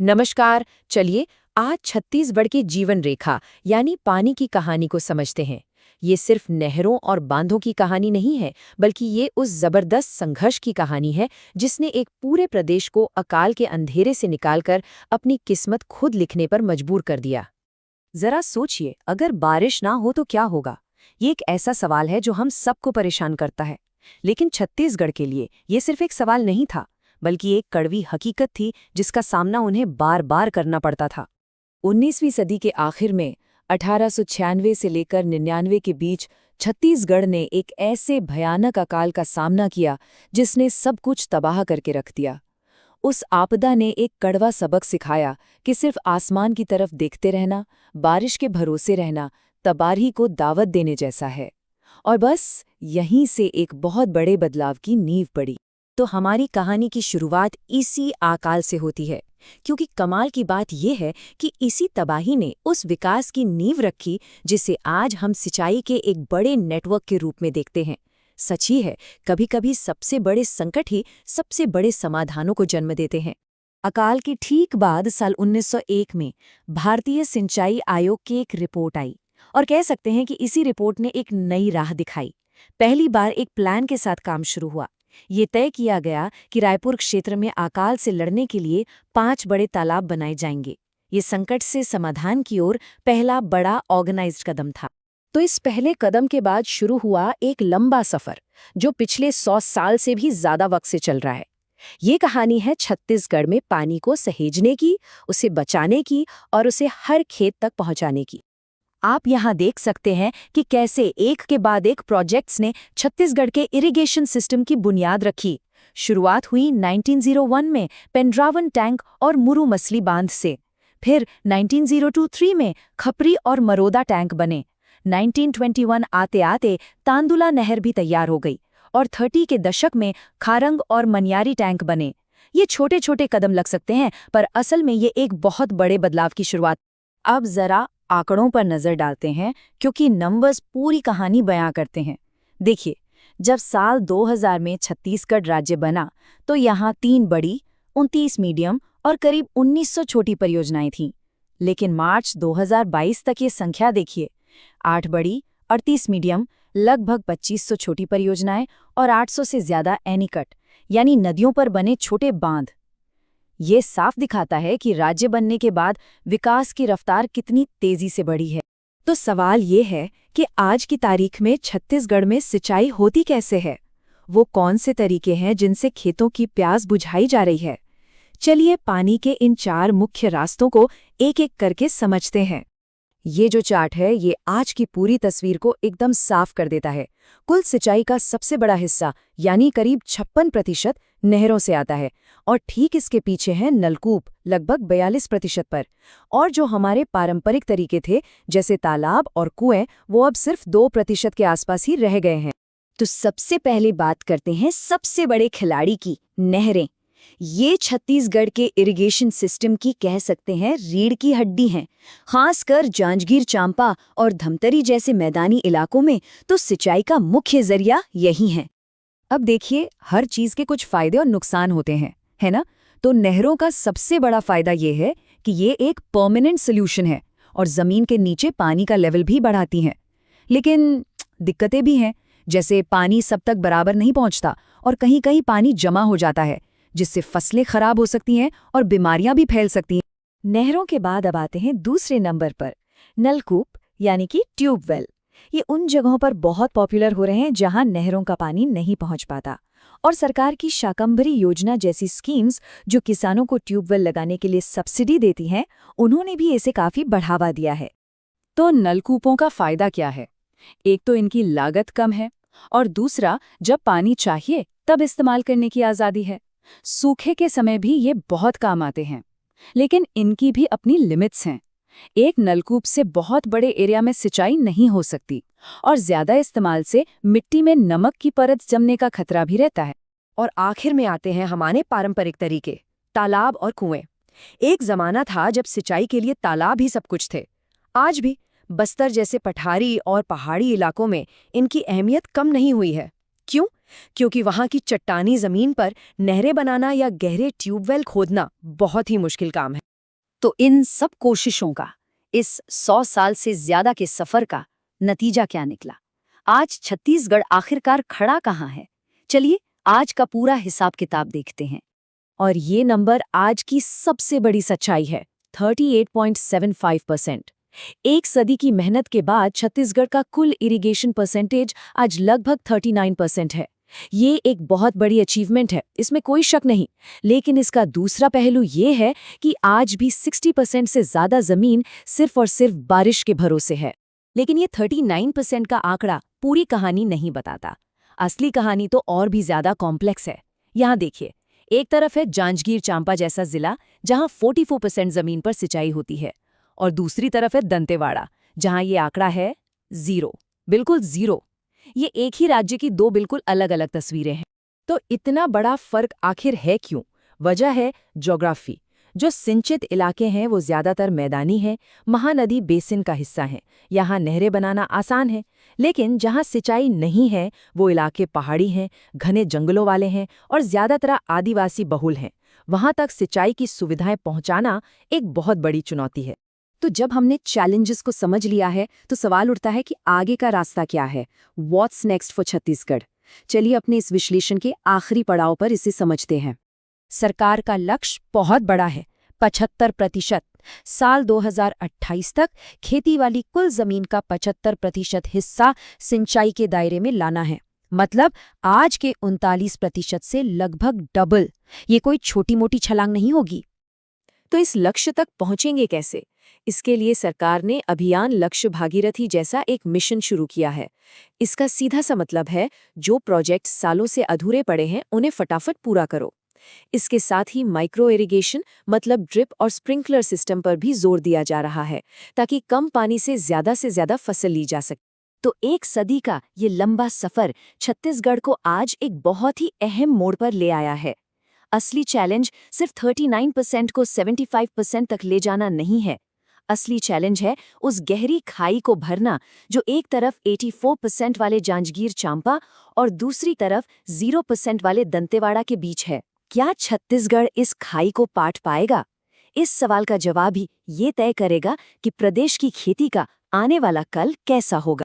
नमस्कार। चलिए आज छत्तीसगढ़ की जीवन रेखा यानी पानी की कहानी को समझते हैं। ये सिर्फ नहरों और बांधों की कहानी नहीं है, बल्कि ये उस जबरदस्त संघर्ष की कहानी है जिसने एक पूरे प्रदेश को अकाल के अंधेरे से निकालकर अपनी किस्मत खुद लिखने पर मजबूर कर दिया। जरा सोचिए, अगर बारिश ना हो तो क्या होगा। ये एक ऐसा सवाल है जो हम सबको परेशान करता है। लेकिन छत्तीसगढ़ के लिए ये सिर्फ एक सवाल नहीं था, बल्कि एक कड़वी हकीकत थी जिसका सामना उन्हें बार बार करना पड़ता था। 19वीं सदी के आखिर में 1896 से लेकर 99 के बीच छत्तीसगढ़ ने एक ऐसे भयानक अकाल का सामना किया जिसने सब कुछ तबाह करके रख दिया। उस आपदा ने एक कड़वा सबक सिखाया कि सिर्फ आसमान की तरफ देखते रहना, बारिश के भरोसे रहना, तबाही को दावत देने जैसा है। और बस यहीं से एक बहुत बड़े बदलाव की नींव पड़ी। तो हमारी कहानी की शुरुआत इसी अकाल से होती है, क्योंकि कमाल की बात यह है कि इसी तबाही ने उस विकास की नींव रखी जिसे आज हम सिंचाई के एक बड़े नेटवर्क के रूप में देखते हैं। सच ही है, कभी-कभी सबसे बड़े संकट ही सबसे बड़े समाधानों को जन्म देते हैं। अकाल के ठीक बाद साल 1901 में भारतीय सिंचाई आयोग की एक रिपोर्ट आई, और कह सकते हैं कि इसी रिपोर्ट ने एक नई राह दिखाई। पहली बार एक प्लान के साथ काम शुरू हुआ। ये तय किया गया कि रायपुर क्षेत्र में अकाल से लड़ने के लिए 5 बड़े तालाब बनाए जाएंगे। ये संकट से समाधान की ओर पहला बड़ा ऑर्गेनाइज्ड कदम था। तो इस पहले कदम के बाद शुरू हुआ एक लंबा सफर जो पिछले 100 साल से भी ज्यादा वक्त से चल रहा है। ये कहानी है छत्तीसगढ़ में पानी को सहेजने की, उसे बचाने की और उसे हर खेत तक पहुंचाने की। आप यहाँ देख सकते हैं कि कैसे एक के बाद एक प्रोजेक्ट्स ने छत्तीसगढ़ के इरिगेशन सिस्टम की बुनियाद रखी। शुरुआत हुई 1901 में पेंड्रावन टैंक और मुरु मसली बांध से। फिर 1903 में खपरी और मरोदा टैंक बने। 1921 आते आते तांदुला नहर भी तैयार हो गई और 30 के दशक में खारंग और मनियारी टैंक बने। ये छोटे छोटे कदम लग सकते हैं, पर असल में ये एक बहुत बड़े बदलाव की शुरुआत। अब जरा आंकड़ों पर नजर डालते हैं, क्योंकि नंबर्स पूरी कहानी बयां करते हैं। देखिए, जब साल 2000 में छत्तीसगढ़ राज्य बना तो यहाँ 3 बड़ी, 29 मीडियम और करीब 1900 छोटी परियोजनाएं थीं। लेकिन मार्च 2022 तक ये संख्या देखिए, 8 बड़ी, 38 मीडियम, लगभग 2500 छोटी परियोजनाएं और 800 से ज्यादा एनीकट यानी नदियों पर बने छोटे बांध। ये साफ दिखाता है कि राज्य बनने के बाद विकास की रफ्तार कितनी तेजी से बढ़ी है। तो सवाल ये है कि आज की तारीख में छत्तीसगढ़ में सिंचाई होती कैसे है? वो कौन से तरीके हैं जिनसे खेतों की प्यास बुझाई जा रही है? चलिए पानी के इन 4 मुख्य रास्तों को एक-एक करके समझते हैं। ये जो चार्ट है, ये आज की पूरी तस्वीर को एकदम साफ कर देता है। कुल सिंचाई का सबसे बड़ा हिस्सा यानी करीब 56% नहरों से आता है, और ठीक इसके पीछे है नलकूप लगभग 42% पर। और जो हमारे पारंपरिक तरीके थे जैसे तालाब और कुएं, वो अब सिर्फ 2% के आसपास ही रह गए हैं। तो सबसे पहले बात करते हैं सबसे बड़े खिलाड़ी की, नहरें। ये छत्तीसगढ़ के इरिगेशन सिस्टम की कह सकते हैं रीढ़ की हड्डी हैं। खासकर जांजगीर चांपा और धमतरी जैसे मैदानी इलाकों में तो सिंचाई का मुख्य जरिया यही है। अब देखिए, हर चीज के कुछ फायदे और नुकसान होते हैं, है ना? तो नहरों का सबसे बड़ा फायदा ये है कि ये एक परमानेंट सोल्यूशन है और जमीन के नीचे पानी का लेवल भी बढ़ाती हैं। लेकिन दिक्कतें भी हैं, जैसे पानी सब तक बराबर नहीं पहुंचता और कहीं-कहीं पानी जमा हो जाता है, जिससे फसलें खराब हो सकती हैं और बीमारियां भी फैल सकती हैं। नहरों के बाद अब आते हैं दूसरे नंबर पर, नलकूप यानी कि ट्यूबवेल। ये उन जगहों पर बहुत पॉपुलर हो रहे हैं जहां नहरों का पानी नहीं पहुंच पाता, और सरकार की शाकंभरी योजना जैसी स्कीम्स जो किसानों को ट्यूबवेल लगाने के लिए सब्सिडी देती हैं, उन्होंने भी इसे काफी बढ़ावा दिया है। तो नलकूपों का फायदा क्या है? एक तो इनकी लागत कम है, और दूसरा, जब पानी चाहिए तब इस्तेमाल करने की आज़ादी है। सूखे के समय भी ये बहुत काम आते हैं, लेकिन इनकी भी अपनी लिमिट्स हैं। एक नलकूप से बहुत बड़े एरिया में सिंचाई नहीं हो सकती, और ज्यादा इस्तेमाल से मिट्टी में नमक की परत जमने का खतरा भी रहता है। और आखिर में आते हैं हमारे पारंपरिक तरीके, तालाब और कुएं। एक जमाना था जब सिंचाई के लिए तालाब ही सब कुछ थे। आज भी बस्तर जैसे पठारी और पहाड़ी इलाकों में इनकी अहमियत कम नहीं हुई है। क्यों? क्योंकि वहाँ की चट्टानी जमीन पर नहरें बनाना या गहरे ट्यूबवेल खोदना बहुत ही मुश्किल काम है। तो इन सब कोशिशों का, इस 100 साल से ज्यादा के सफर का नतीजा क्या निकला? आज छत्तीसगढ़ आखिरकार खड़ा कहाँ है? चलिए आज का पूरा हिसाब किताब देखते हैं। और ये नंबर आज की सबसे बड़ी सच्चाई है, 38.75%। एक सदी की मेहनत के बाद छत्तीसगढ़ का कुल इरिगेशन परसेंटेज आज लगभग 39% है। ये एक बहुत बड़ी अचीवमेंट है, इसमें कोई शक नहीं। लेकिन इसका दूसरा पहलू ये है कि आज भी 60% से ज्यादा जमीन सिर्फ और सिर्फ बारिश के भरोसे है। लेकिन ये 39% का आंकड़ा पूरी कहानी नहीं बताता। असली कहानी तो और भी ज्यादा कॉम्प्लेक्स है। यहाँ देखिए, एक तरफ है जांजगीर चांपा जैसा जिला जहां 44% जमीन पर सिंचाई होती है, और दूसरी तरफ है दंतेवाड़ा जहां ये आंकड़ा है 0, बिल्कुल 0। ये एक ही राज्य की दो बिल्कुल अलग-अलग तस्वीरें हैं। तो इतना बड़ा फर्क आखिर है क्यों? वजह है ज्योग्राफी। जो सिंचित इलाके हैं वो ज्यादातर मैदानी हैं, महानदी बेसिन का हिस्सा हैं। यहाँ नहरें बनाना आसान है। लेकिन जहाँ सिंचाई नहीं है वो इलाके पहाड़ी हैं, घने जंगलों वाले हैं और ज्यादातर आदिवासी बहुल हैं। वहाँ तक सिंचाई की सुविधाएं पहुँचाना एक बहुत बड़ी चुनौती है। तो जब हमने चैलेंजेस को समझ लिया है तो सवाल उठता है कि आगे का रास्ता क्या है? What's next for Chhattisgarh? चलिए अपने इस विश्लेषण के आखिरी पड़ाव पर इसे समझते हैं। सरकार का लक्ष्य बहुत बड़ा है, 75%। साल 2028 तक खेती वाली कुल जमीन का 75% हिस्सा सिंचाई के दायरे में लाना है। मतलब आज के 39% से लगभग डबल। ये कोई छोटी मोटी छलांग नहीं होगी। तो इस लक्ष्य तक पहुंचेंगे कैसे? इसके लिए सरकार ने अभियान लक्ष्य भागीरथी जैसा एक मिशन शुरू किया है। इसका सीधा सा मतलब है, जो प्रोजेक्ट सालों से अधूरे पड़े हैं उन्हें फटाफट पूरा करो। इसके साथ ही माइक्रो इरिगेशन मतलब ड्रिप और स्प्रिंकलर सिस्टम पर भी जोर दिया जा रहा है, ताकि कम पानी से ज्यादा फसल ली जा सके। तो एक सदी का ये लंबा सफर छत्तीसगढ़ को आज एक बहुत ही अहम मोड़ पर ले आया है। असली चैलेंज सिर्फ 39% को 75% तक ले जाना नहीं है। असली चैलेंज है उस गहरी खाई को भरना जो एक तरफ 84% वाले जांजगीर चांपा और दूसरी तरफ 0% वाले दंतेवाड़ा के बीच है। क्या छत्तीसगढ़ इस खाई को पाट पाएगा? इस सवाल का जवाब ही ये तय करेगा कि प्रदेश की खेती का आने वाला कल कैसा होगा।